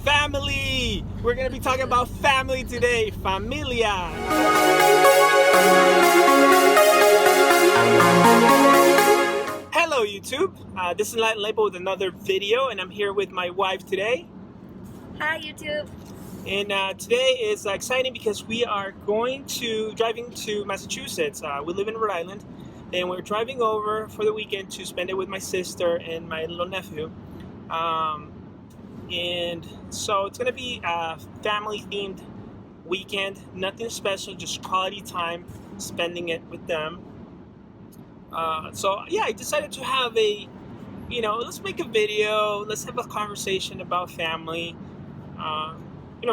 Family! We're gonna be talking about family today. Familia! Hello YouTube! This is Latin Label with another video, and I'm here with my wife today. Hi YouTube! And today is exciting because we are driving to Massachusetts. We live in Rhode Island, and we're driving over for the weekend to spend it with my sister and my little nephew. And so it's going to be a family-themed weekend. Nothing special, just quality time, spending it with them. So yeah, I decided to have let's make a video. Let's have a conversation about family.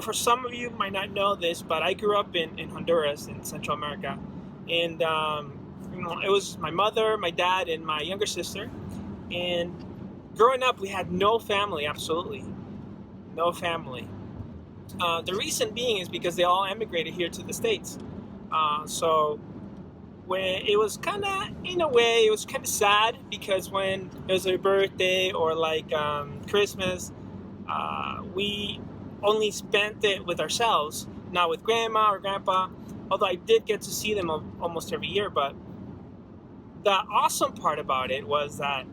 For some of you might not know this, but I grew up in Honduras, in Central America. And, it was my mother, my dad, and my younger sister. And growing up, we had no family, absolutely. No family. The reason being is because they all emigrated here to the States. So when it was kind of, in a way, it was kind of sad because when it was their birthday or like Christmas, we only spent it with ourselves, not with grandma or grandpa, although I did get to see them almost every year. But the awesome part about it was that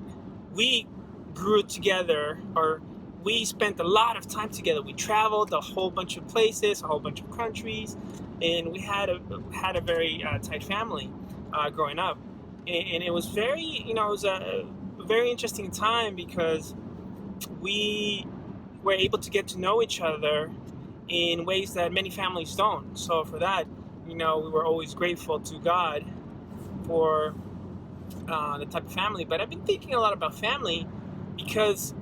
we grew together, or we spent a lot of time together. We traveled a whole bunch of places, a whole bunch of countries, and we had a very tight family growing up. And it was it was a very interesting time because we were able to get to know each other in ways that many families don't. So for that, we were always grateful to God for the type of family. But I've been thinking a lot about family because,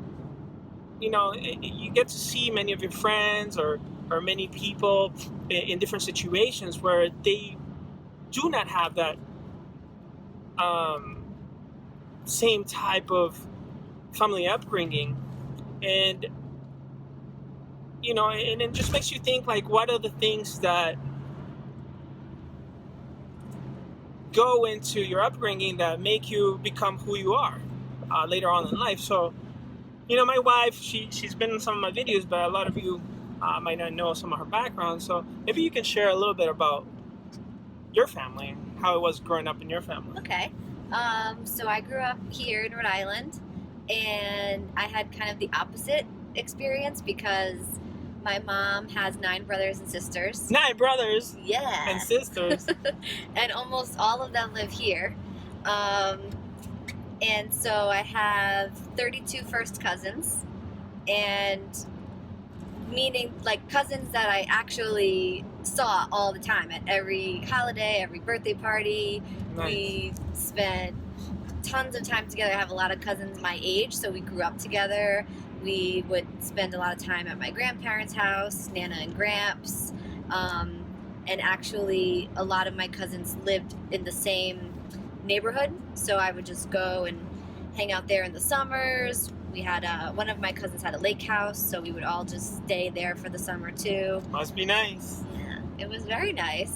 you get to see many of your friends or many people in different situations where they do not have that same type of family upbringing. And and it just makes you think, like, what are the things that go into your upbringing that make you become who you are later on in life. So, my wife, she's been in some of my videos, but a lot of you might not know some of her background. So maybe you can share a little bit about your family, how it was growing up in your family. Okay. So I grew up here in Rhode Island, and I had kind of the opposite experience because my mom has 9 brothers and sisters. 9 brothers? Yeah. And sisters. And almost all of them live here. And so I have 32 first cousins, and meaning like cousins that I actually saw all the time at every holiday, every birthday party. Nice. We spent tons of time together. I have a lot of cousins my age, so we grew up together. We would spend a lot of time at my grandparents' house, Nana and Gramps. And actually, a lot of my cousins lived in the same neighborhood, so I would just go and hang out there in the summers. We had one of my cousins had a lake house, so we would all just stay there for the summer too. Must be nice. Yeah, it was very nice.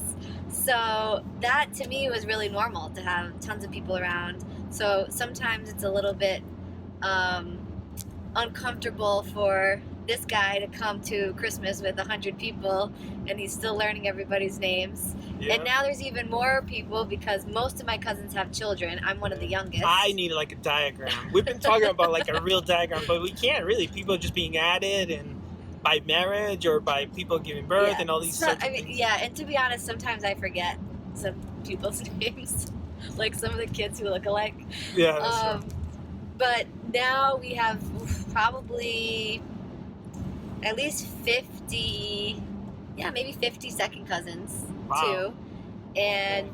So that to me was really normal, to have tons of people around. So sometimes it's a little bit uncomfortable for this guy to come to Christmas with 100 people, and he's still learning everybody's names. Yeah. And now there's even more people because most of my cousins have children. I'm one of the youngest. I need like a diagram. We've been talking about like a real diagram, but we can't really. People are just being added, and by marriage or by people giving birth, and all these sorts of things. Yeah, and to be honest, sometimes I forget some people's names, like some of the kids who look alike. Yeah, that's right. But now we have probably at least 50, maybe 50 second cousins. Wow. Too. And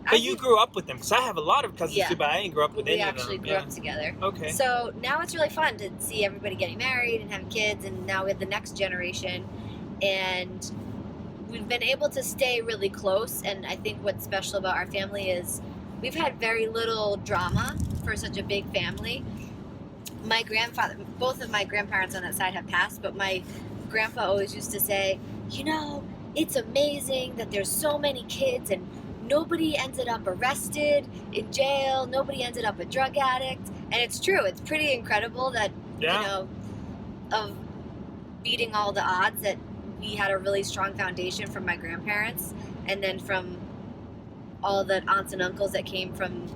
but you grew up with them, because I have a lot of cousins too, but I didn't grow up with any of them. We actually grew up together. Okay. So now it's really fun to see everybody getting married and having kids, and now we have the next generation, and we've been able to stay really close. And I think what's special about our family is we've had very little drama for such a big family. My grandfather, both of my grandparents on that side have passed, but my grandpa always used to say, it's amazing that there's so many kids and nobody ended up arrested, in jail, nobody ended up a drug addict. And it's true. It's pretty incredible that, of beating all the odds that we had a really strong foundation from my grandparents, and then from all the aunts and uncles that came from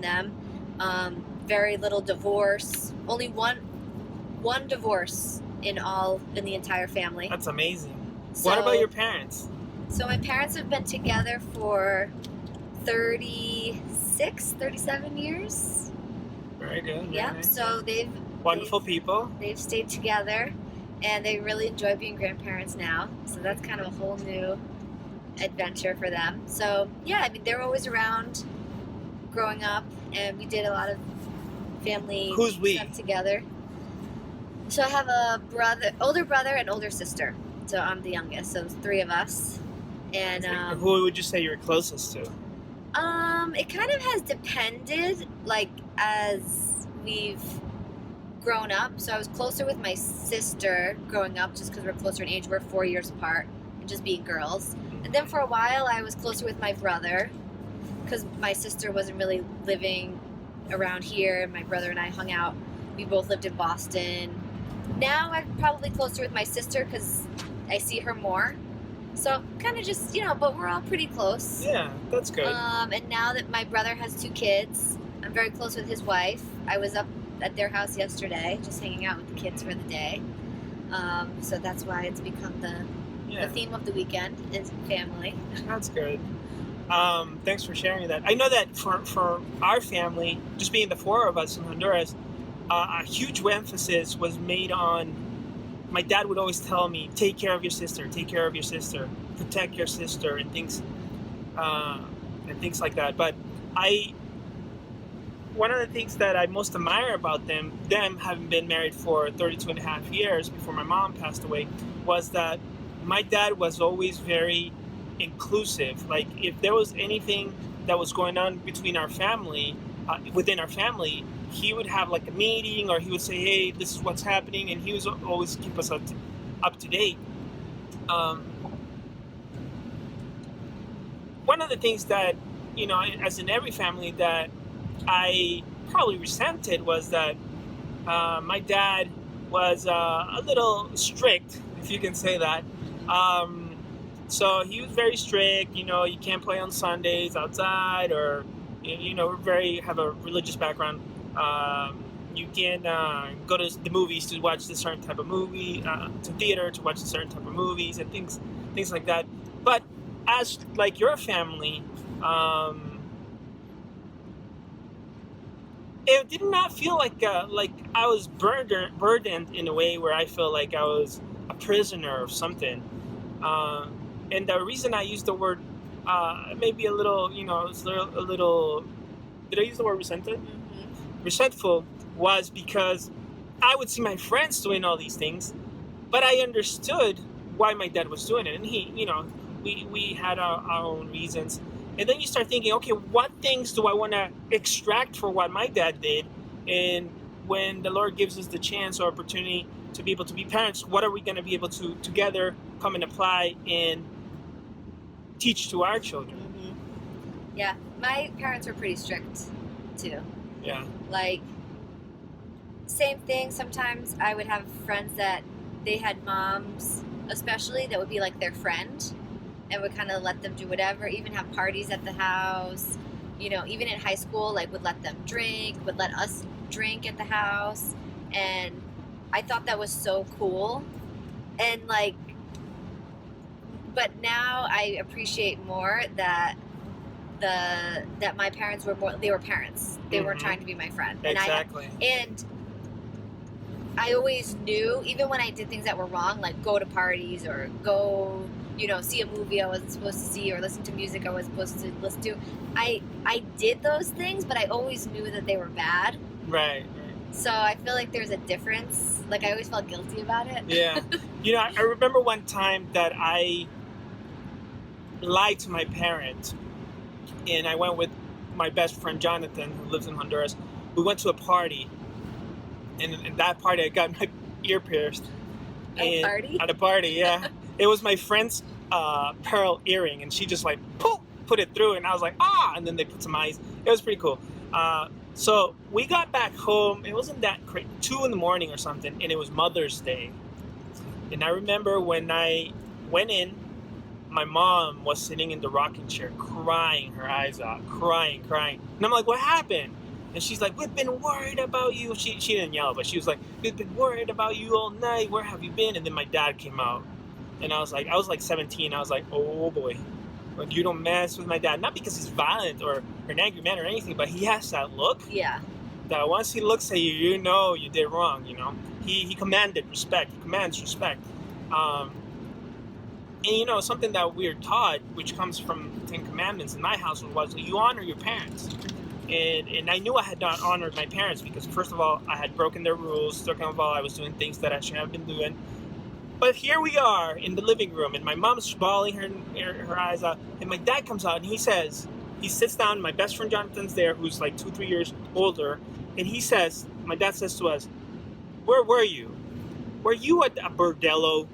them. Very little divorce. Only one divorce in the entire family. That's amazing. So, what about your parents? So my parents have been together for 37 years. Very good. Yeah. Nice. So Wonderful people. They've stayed together, and they really enjoy being grandparents now. So that's kind of a whole new adventure for them. So yeah, I mean, they were always around growing up, and we did a lot of family Who's we? stuff together. So I have a older brother and older sister. So I'm the youngest. So it's three of us. And who would you say you're closest to? It kind of has depended, like, as we've grown up. So I was closer with my sister growing up, just because we're closer in age. We're 4 years apart, and just being girls. And then for a while, I was closer with my brother, because my sister wasn't really living around here, and my brother and I hung out. We both lived in Boston. Now I'm probably closer with my sister because I see her more. So kind of just, but we're all pretty close. Yeah, that's good. And now that my brother has 2 kids, I'm very close with his wife. I was up at their house yesterday, just hanging out with the kids for the day. So that's why it's become the theme of the weekend is family. That's good. Thanks for sharing that. I know that for our family, just being the 4 of us in Honduras, a huge emphasis was made on. My dad would always tell me, take care of your sister, protect your sister, and things like that. But one of the things that I most admire about them having been married for 32 and a half years before my mom passed away, was that my dad was always very inclusive. Like, if there was anything that was going on between our family, within our family, he would have like a meeting, or he would say, hey, this is what's happening, and he was always keep us up to date. One of the things that, as in every family, that I probably resented was that my dad was a little strict, if you can say that. So he was very strict. You can't play on Sundays outside, or have a religious background. You can go to the movies to watch a certain type of movie, to theater to watch a certain type of movies, and things like that. But as like your family, it did not feel like I was burdened in a way where I felt like I was a prisoner of something. And the reason I used the word maybe a little, it's a little. Did I use the word resented? Mm-hmm. Resentful was because I would see my friends doing all these things, but I understood why my dad was doing it, and he, we had our own reasons. And then you start thinking, okay, what things do I want to extract for what my dad did? And when the Lord gives us the chance or opportunity to be able to be parents, what are we going to be able to together come and apply and teach to our children? Mm-hmm. Yeah, my parents were pretty strict too. Yeah. Like, same thing. Sometimes I would have friends that they had moms, especially, that would be like their friend, and would kind of let them do whatever, even have parties at the house. Even in high school, like, would let them drink, would let us drink at the house. And I thought that was so cool. And but now I appreciate more that my parents were they were parents. They weren't trying to be my friend. Exactly. And I always knew, even when I did things that were wrong, like go to parties or go, see a movie I wasn't supposed to see, or listen to music I wasn't supposed to listen to. I did those things, but I always knew that they were bad. Right. So I feel like there's a difference. Like, I always felt guilty about it. Yeah. I remember one time that I lied to my parents, and I went with my best friend Jonathan, who lives in Honduras. We went to a party, and in that party I got my ear pierced. At a party, yeah. It was my friend's pearl earring, and she just put it through, and I was like, and then they put some ice. It was pretty cool. So we got back home. It wasn't that crazy, 2 a.m. or something, and it was Mother's Day. And I remember when I went in, my mom was sitting in the rocking chair crying her eyes out, crying. And I'm like, what happened? And she's like, we've been worried about you. She didn't yell, but she was like, we've been worried about you all night. Where have you been? And then my dad came out. And I was like 17. I was like, oh boy. Like, you don't mess with my dad. Not because he's violent or an angry man or anything, but he has that look. Yeah. That once he looks at you, you know you did wrong, you know. He commanded respect. He commands respect. And you know, something that we're taught, which comes from the Ten Commandments in my household, was you honor your parents. And I knew I had not honored my parents because, first of all, I had broken their rules. Second of all, I was doing things that I shouldn't have been doing. But here we are in the living room, and my mom's bawling her eyes out, and my dad comes out, and he sits down, my best friend Jonathan's there, who's like 2-3 years older, and my dad says to us, where were you? Were you at a bordello?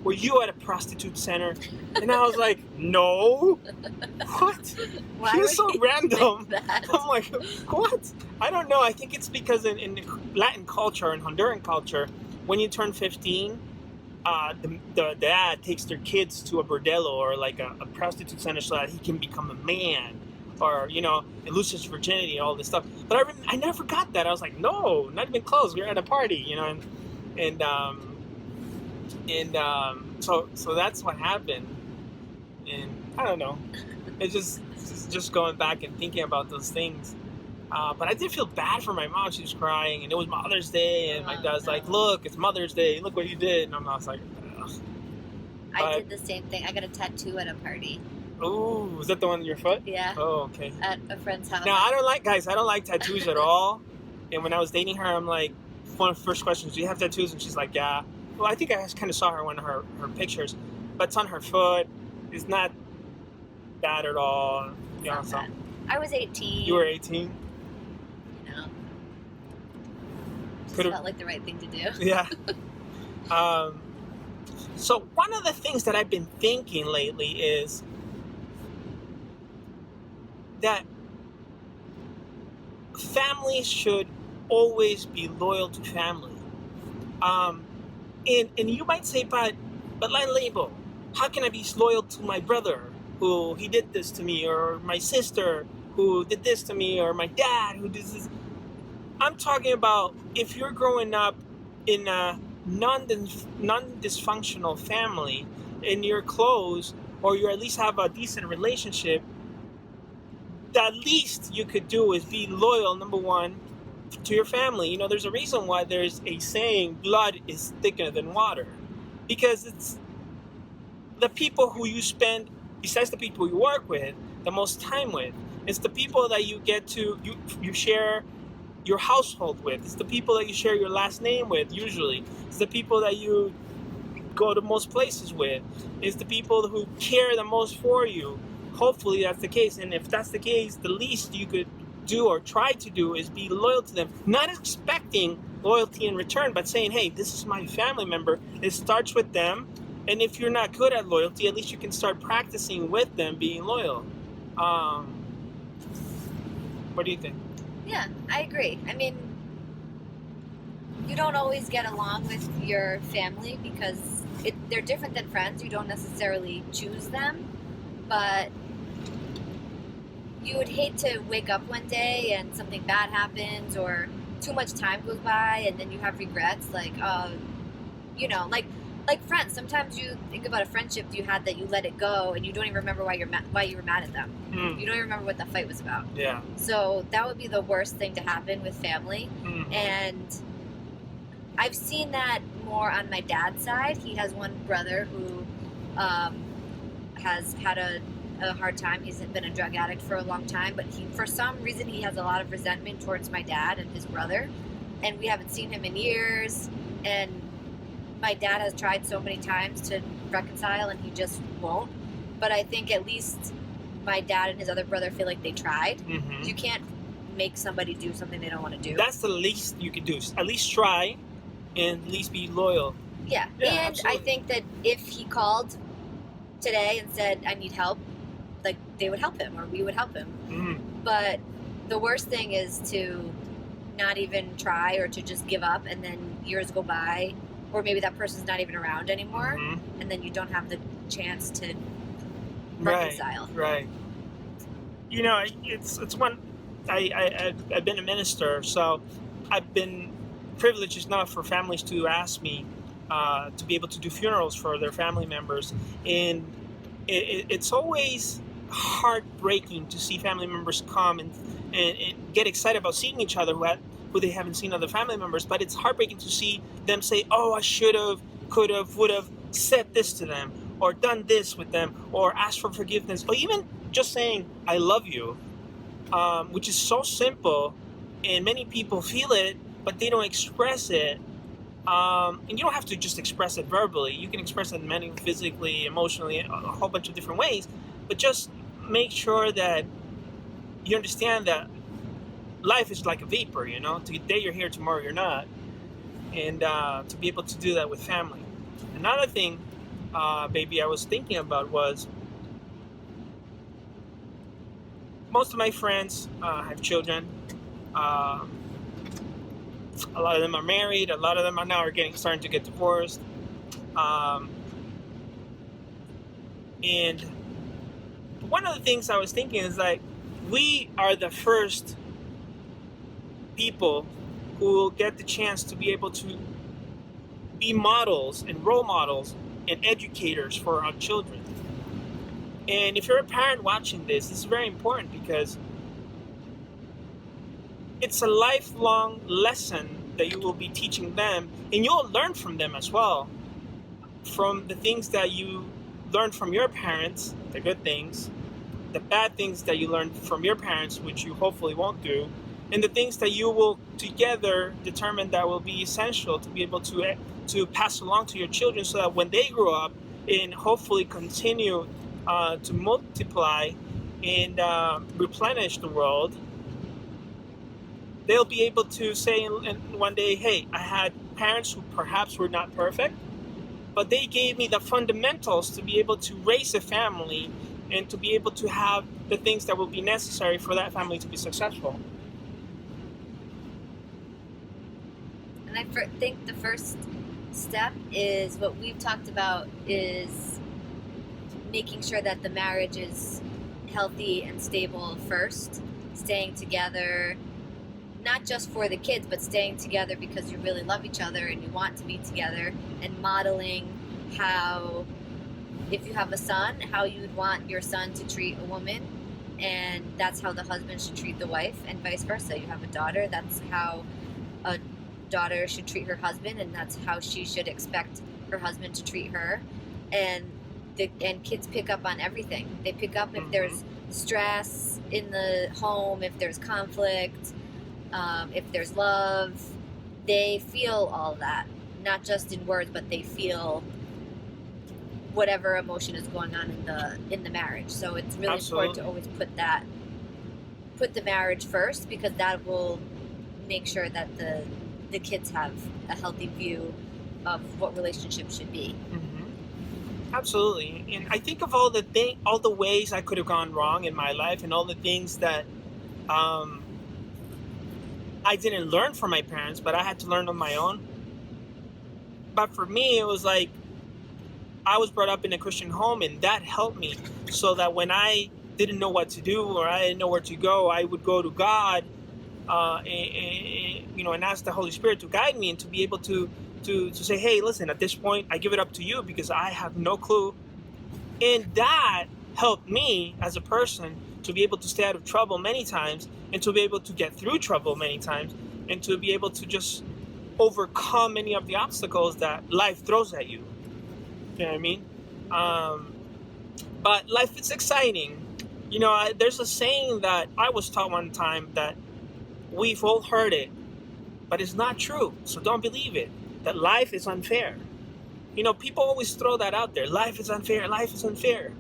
Were you at a prostitute center? And I was like, no. What? Why He was so random. That? I'm like, what? I don't know. I think it's because in Latin culture and Honduran culture, when you turn 15, the dad takes their kids to a bordello or like a prostitute center so that he can become a man, or you know, it loses virginity, all this stuff. But I never forgot that. I was like, no, not even close. We were at a party, you know, and so that's what happened. And I don't know. It's just going back and thinking about those things. But I did feel bad for my mom. She was crying, and it was Mother's Day, and my dad's like, look, it's Mother's Day. Look what you did. And I was like, ugh. I did the same thing. I got a tattoo at a party. Oh, was that the one on your foot? Yeah. Oh, okay. At a friend's house. Now, I don't like tattoos at all. And when I was dating her, I'm like, one of the first questions, do you have tattoos? And she's like, yeah. Well, I think I kind of saw her in one of her pictures. But it's on her foot. It's not bad at all. You know, so. I was 18. You were 18? You know. Just Could've- felt like the right thing to do. Yeah. So one of the things that I've been thinking lately is that families should always be loyal to family. And you might say, but Line Label, how can I be loyal to my brother who he did this to me, or my sister who did this to me, or my dad who did this? I'm talking about if you're growing up in a non-dysfunctional family and you're close, or you at least have a decent relationship, the least you could do is be loyal, number one, to your family. You know, there's a reason why there's a saying, blood is thicker than water. Because it's the people who you spend, besides the people you work with, the most time with. It's the people that you get to, you share your household with. It's the people that you share your last name with, usually. It's the people that you go to most places with. It's the people who care the most for you. Hopefully that's the case. And if that's the case, the least you could do or try to do is be loyal to them. Not expecting loyalty in return, but saying, hey, this is my family member. It starts with them. And if you're not good at loyalty, at least you can start practicing with them being loyal. What do you think? Yeah, I agree. I mean, you don't always get along with your family because they're different than friends. You don't necessarily choose them, but you would hate to wake up one day and something bad happens, or too much time goes by and then you have regrets, like, you know, like friends. Sometimes you think about a friendship you had that you let it go and you don't even remember why you were mad at them. You don't even remember what the fight was about. Yeah. So that would be the worst thing to happen with family. And I've seen that more on my dad's side. He has one brother who has had a hard time. He's been a drug addict for a long time, but for some reason he has a lot of resentment towards my dad and his brother, and we haven't seen him in years. And my dad has tried so many times to reconcile and he just won't. But I think at least my dad and his other brother feel like they tried. You can't make somebody do something they don't want to do. That's the least you could do. At least try, and at least be loyal. Yeah, Yeah, and absolutely. I think that if he called today and said, I need help, like, they would help him, or we would help him. But the worst thing is to not even try, or to just give up, and then years go by or maybe that person's not even around anymore, Mm-hmm. and then you don't have the chance to Right, reconcile. right. It's one. I've been a minister, so I've been privileged enough for families to ask me to be able to do funerals for their family members, and it's always heartbreaking to see family members come and get excited about seeing each other who they haven't seen other family members. But it's heartbreaking to see them say, "Oh, I should have, could have, would have said this to them, or done this with them, or asked for forgiveness, or even just saying I love you," which is so simple, and many people feel it, but they don't express it. And you don't have to just express it verbally. You can express it mentally, physically, emotionally, a whole bunch of different ways. But just make sure that you understand that life is like a vapor. Today you're here, tomorrow you're not, and to be able to do that with family. Another thing, baby, I was thinking about was most of my friends have children. Um, a lot of them are married. A lot of them are starting to get divorced. Um, and one of the things I was thinking is like, we are the first people who will get the chance to be able to be models and role models and educators for our children. And if you're a parent watching this is very important because it's a lifelong lesson that you will be teaching them, and you'll learn from them as well, from the things that you learned from your parents, the good things, the bad things that you learned from your parents, which you hopefully won't do, and the things that you will together determine that will be essential to be able to pass along to your children, so that when they grow up and hopefully continue to multiply and replenish the world, they'll be able to say one day, hey, I had parents who perhaps were not perfect, but they gave me the fundamentals to be able to raise a family and to be able to have the things that will be necessary for that family to be successful. And I think the first step is what we've talked about, is making sure that the marriage is healthy and stable first, staying together, not just for the kids, but staying together because you really love each other and you want to be together, and modeling how, if you have a son, how you would want your son to treat a woman, and that's how the husband should treat the wife, and vice versa. You have a daughter, that's how a daughter should treat her husband, and that's how she should expect her husband to treat her. And kids pick up on everything. They pick up if there's stress in the home, if there's conflict, if there's love. They feel all that, not just in words, but they feel whatever emotion is going on in the marriage. So it's really important to always put the marriage first, because that will make sure that the kids have a healthy view of what relationships should be. Absolutely. And I think of all the ways I could have gone wrong in my life, and all the things that I didn't learn from my parents, but I had to learn on my own. But for me, it was like I was brought up in a Christian home, and that helped me, so that when I didn't know what to do or I didn't know where to go, I would go to God, and ask the Holy Spirit to guide me, and to be able to say, hey, listen, at this point, I give it up to you because I have no clue. And that helped me as a person to be able to stay out of trouble many times, and to be able to get through trouble many times, and to be able to just overcome many of the obstacles that life throws at you. You know what I mean? But life is exciting. There's a saying that I was taught one time that we've all heard it, but it's not true, so don't believe it, that life is unfair. People always throw that out there. Life is unfair. Life is unfair.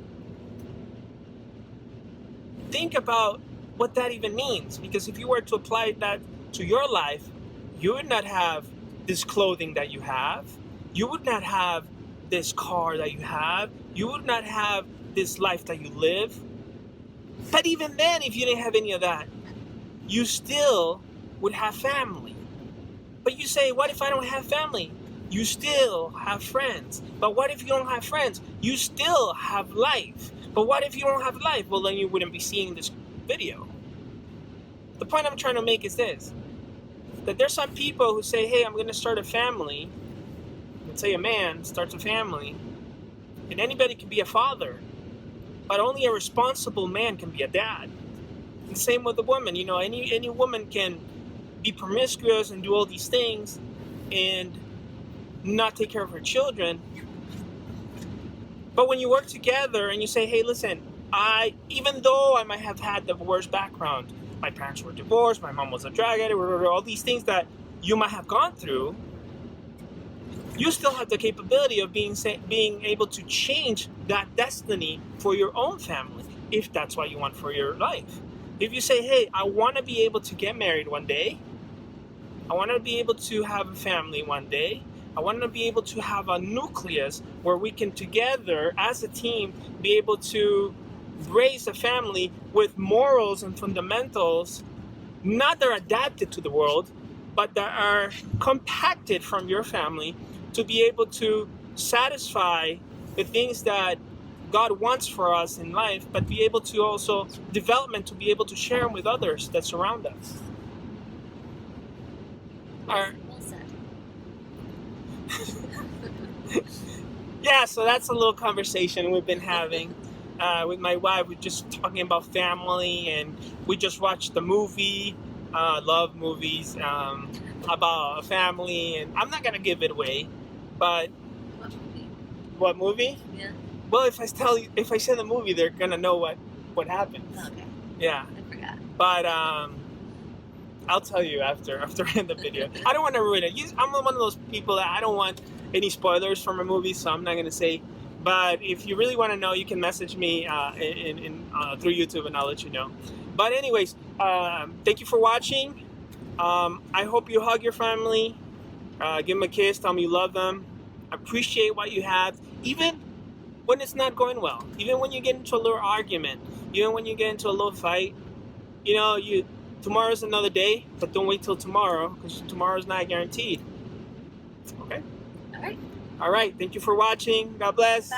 Think about what that even means, because if you were to apply that to your life, you would not have this clothing that you have. You would not have this car that you have. You would not have this life that you live. But even then, if you didn't have any of that, you still would have family. But you say, what if I don't have family? You still have friends. But what if you don't have friends? You still have life. But what if you don't have life? Well, then you wouldn't be seeing this video. The point I'm trying to make is this: that there's some people who say, hey, I'm going to start a family. Let's say a man starts a family, and anybody can be a father, but only a responsible man can be a dad. And same with a woman. You know, any woman can be promiscuous and do all these things and not take care of her children. But when you work together and you say, hey, listen, even though I might have had the worst background, my parents were divorced, my mom was a drug addict, all these things that you might have gone through, you still have the capability of being able to change that destiny for your own family, if that's what you want for your life. If you say, hey, I want to be able to get married one day, I want to be able to have a family one day, I want to be able to have a nucleus where we can together as a team be able to raise a family with morals and fundamentals, not that are adapted to the world, but that are compacted from your family to be able to satisfy the things that God wants for us in life, but be able to also development to be able to share them with others that surround us. Well said. Yeah, so that's a little conversation we've been having with my wife. We're just talking about family, and we just watched the movie, love movies, about a family, and I'm not gonna give it away, but What movie? what movie? Yeah. Well, if I say the movie, they're gonna know what happens. Okay. Yeah. I forgot. But I'll tell you after I end the video. I don't want to ruin it. I'm one of those people that I don't want any spoilers from a movie, so I'm not gonna say. But if you really want to know, you can message me through YouTube, and I'll let you know. But anyways, thank you for watching. I hope you hug your family, give them a kiss, tell them you love them, appreciate what you have, even when it's not going well, even when you get into a little argument, even when you get into a little fight. You know, tomorrow's another day, but don't wait till tomorrow, because tomorrow's not guaranteed. Okay? All right. All right. Thank you for watching. God bless. Bye.